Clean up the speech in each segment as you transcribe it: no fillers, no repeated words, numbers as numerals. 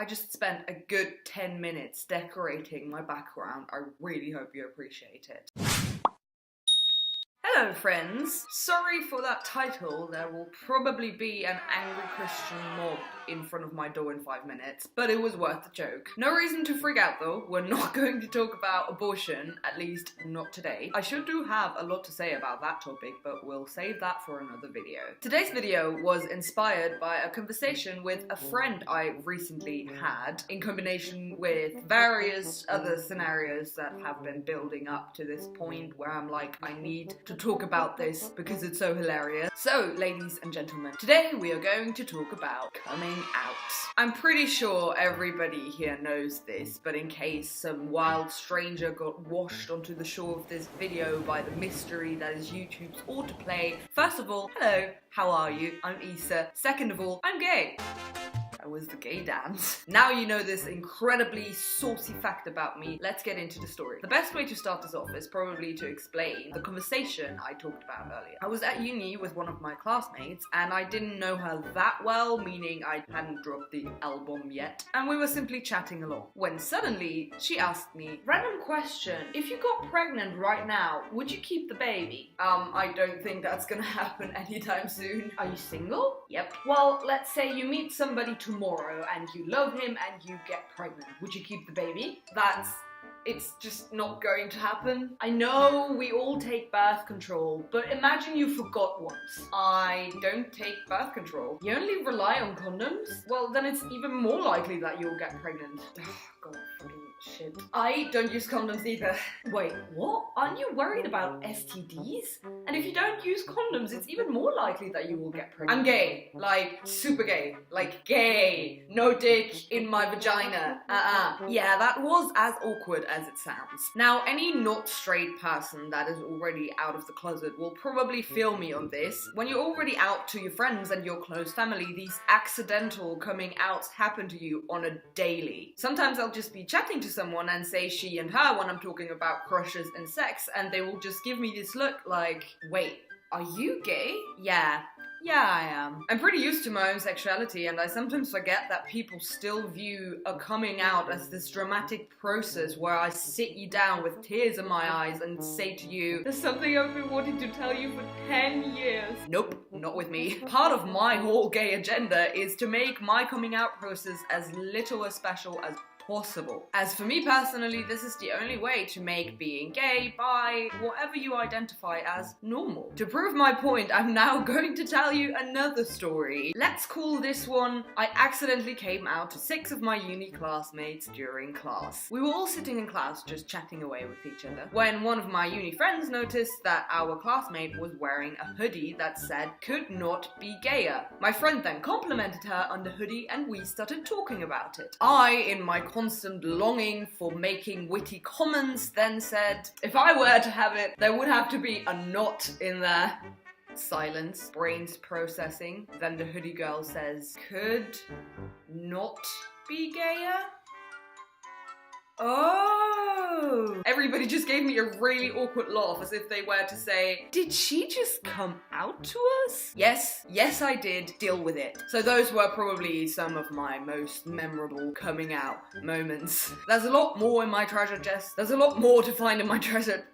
I just spent a good 10 minutes decorating my background. I really hope you appreciate it. Hello friends! Sorry for that title, there will probably be an angry Christian mob in front of my door in 5 minutes, but it was worth the joke. No reason to freak out though, we're not going to talk about abortion, at least not today. I do have a lot to say about that topic, but we'll save that for another video. Today's video was inspired by a conversation with a friend I recently had, in combination with various other scenarios that have been building up to this point where I'm like, I need to talk about this because it's so hilarious. So, ladies and gentlemen, today we are going to talk about coming out. I'm pretty sure everybody here knows this, but in case some wild stranger got washed onto the shore of this video by the mystery that is YouTube's autoplay, first of all, hello, how are you? I'm Issa. Second of all, I'm gay. That was the gay dance. Now you know this incredibly saucy fact about me, let's get into the story. The best way to start this off is probably to explain the conversation I talked about earlier. I was at uni with one of my classmates and I didn't know her that well, meaning I hadn't dropped the album yet, and we were simply chatting along. When suddenly she asked me, random question, if you got pregnant right now, would you keep the baby? I don't think that's gonna happen anytime soon. Are you single? Yep. Well, let's say you meet somebody tomorrow and you love him and you get pregnant. Would you keep the baby? It's just not going to happen. I know we all take birth control, but imagine you forgot once. I don't take birth control. You only rely on condoms? Well, then it's even more likely that you'll get pregnant. God, fucking shit. I don't use condoms either. Wait, what? Aren't you worried about STDs? And if you don't use condoms, it's even more likely that you will get pregnant. I'm gay. Like, super gay. Like, gay. No dick in my vagina. Yeah, that was as awkward as it sounds. Now, any not straight person that is already out of the closet will probably feel me on this. When you're already out to your friends and your close family, these accidental coming outs happen to you on a daily. Sometimes I'll just be chatting to someone and say she and her when I'm talking about crushes and sex, and they will just give me this look like, wait, are you gay? Yeah, I am. I'm pretty used to my own sexuality, and I sometimes forget that people still view a coming out as this dramatic process where I sit you down with tears in my eyes and say to you, there's something I've been wanting to tell you for 10 years. Nope, not with me. Part of my whole gay agenda is to make my coming out process as little as special as possible. As for me personally, this is the only way to make being gay, bi, whatever you identify as, normal. To prove my point, I'm now going to tell you another story. Let's call this one, I accidentally came out to 6 of my uni classmates during class. We were all sitting in class just chatting away with each other, when one of my uni friends noticed that our classmate was wearing a hoodie that said, could not be gayer. My friend then complimented her on the hoodie and we started talking about it. I, in my constant longing for making witty comments, then said, if I were to have it, there would have to be a knot in there. Silence, brains processing. Then the hoodie girl says, could not be gayer? Oh! Everybody just gave me a really awkward laugh as if they were to say, did she just come out to us? Yes, I did. Deal with it. So those were probably some of my most memorable coming out moments. There's a lot more in my treasure chest. There's a lot more to find in my treasure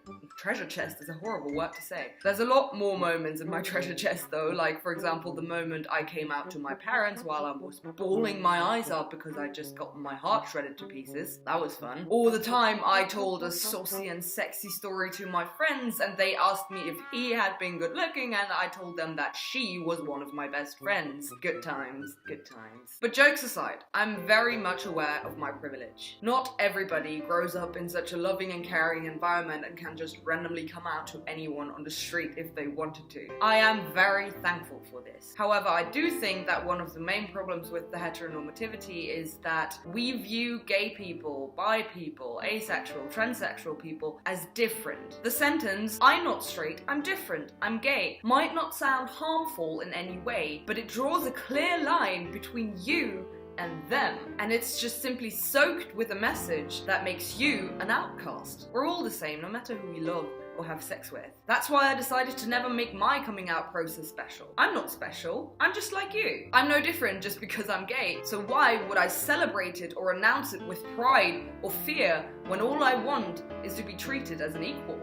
chest is a horrible word to say. There's a lot more moments in my treasure chest though, like for example the moment I came out to my parents while I was bawling my eyes out because I just got my heart shredded to pieces. That was fun. Or the time I told a saucy and sexy story to my friends and they asked me if he had been good looking and I told them that she was one of my best friends. Good times, good times. But jokes aside, I'm very much aware of my privilege. Not everybody grows up in such a loving and caring environment and can just randomly come out to anyone on the street if they wanted to. I am very thankful for this. However, I do think that one of the main problems with the heteronormativity is that we view gay people, bi people, asexual, transsexual people as different. The sentence, I'm not straight, I'm different, I'm gay, might not sound harmful in any way, but it draws a clear line between you and them, and it's just simply soaked with a message that makes you an outcast. We're all the same, no matter who we love, or have sex with. That's why I decided to never make my coming out process special. I'm not special, I'm just like you. I'm no different just because I'm gay, so why would I celebrate it or announce it with pride or fear when all I want is to be treated as an equal?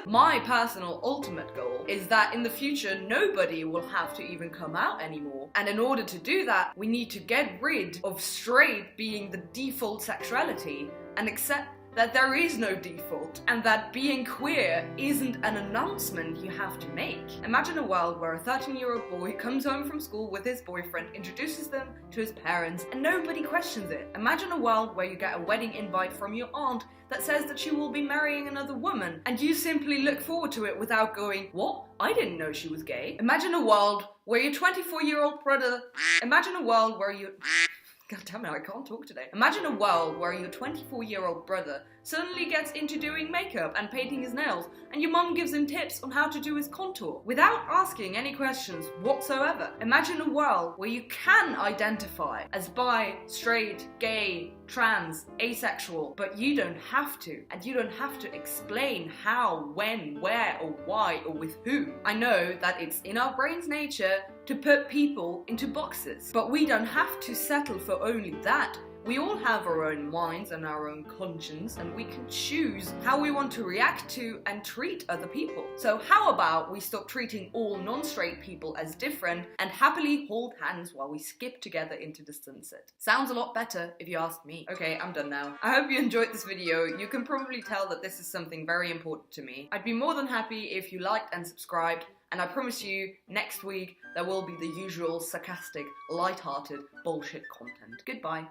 My personal ultimate goal is that in the future nobody will have to even come out anymore. And in order to do that, we need to get rid of straight being the default sexuality and accept that there is no default, and that being queer isn't an announcement you have to make. Imagine a world where a 13-year-old boy comes home from school with his boyfriend, introduces them to his parents, and nobody questions it. Imagine a world where you get a wedding invite from your aunt that says that she will be marrying another woman, and you simply look forward to it without going, "What? I didn't know she was gay." Imagine a world where your 24-year-old brother... Imagine a world where you... God damn it, I can't talk today. Imagine a world where your 24-year-old brother suddenly gets into doing makeup and painting his nails, and your mum gives him tips on how to do his contour without asking any questions whatsoever. Imagine a world where you can identify as bi, straight, gay, trans, asexual, but you don't have to, and you don't have to explain how, when, where, or why, or with who. I know that it's in our brain's nature to put people into boxes, but we don't have to settle for only that. We all have our own minds and our own conscience, and we can choose how we want to react to and treat other people. So how about we stop treating all non-straight people as different and happily hold hands while we skip together into the sunset? Sounds a lot better if you ask me. Okay, I'm done now. I hope you enjoyed this video. You can probably tell that this is something very important to me. I'd be more than happy if you liked and subscribed, and I promise you, next week there will be the usual sarcastic, light-hearted bullshit content. Goodbye.